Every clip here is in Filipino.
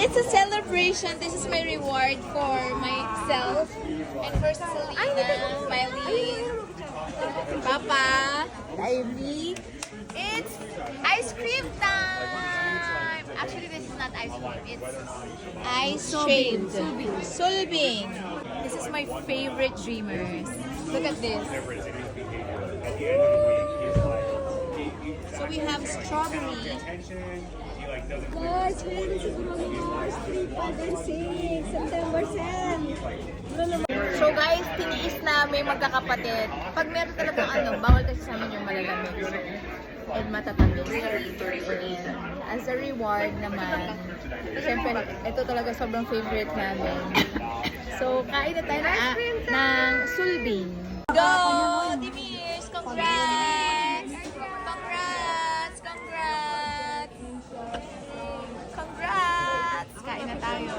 It's a celebration. This is my reward for myself and for Selena, Miley, Papa, Ivy. It's ice cream time! Actually, this is not ice cream. It's ice shaved. Sulbing. This is my favorite Dreamers. Look at this. So we have strawberry. Guys, pwede siguro mga street dancing, September 10. So guys, tiniis namin magkakapatid. Pag meron talagang bawal kasi sa amin yung malalamig. And matatamis. And as a reward naman, syempre, ito talaga sobrang favorite namin. So, kain na tayo ng sulbing. Go! Dimirs! Congrats! Congrats! Congrats! Congrats! Kain na tayo.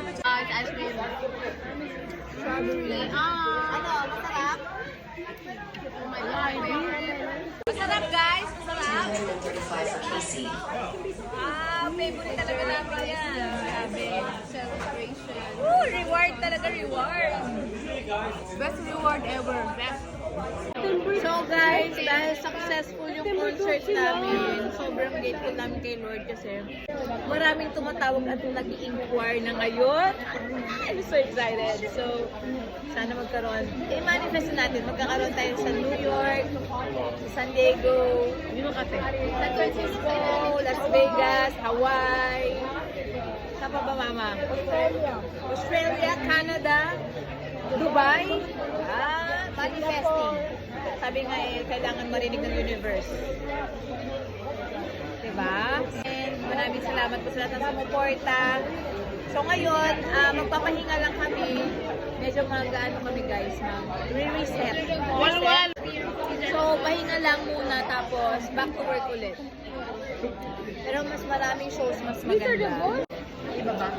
It's ice cream. Strawberry. Ano? Masarap? Oh my God. Masarap guys! Masarap! Favorite talaga namin yan. Grabe. Celebration. Woo! Reward talaga, reward. Best reward ever. Best. So guys, dahil successful yung concert namin, sobrang grateful namin kay Lord kasi maraming tumatawag at nag-i-inquire na ngayon. I'm so excited. So, sana magkaroon. I-manifest natin. Magkakaroon tayo sa New York, San Diego, San Francisco, Las Vegas, Hawaii. Saan pa ba, Mama? Australia, Canada, Dubai. Manifesting. Sabi nga kailangan marinig ng universe. Diba? And maraming salamat po sa lahat ng sumuporta. So ngayon, magpapahinga lang kami. Medyo mag-ano kami guys, re-reset. So pahinga lang muna tapos back to work ulit. Pero mas maraming shows, mas maganda. Diba ba?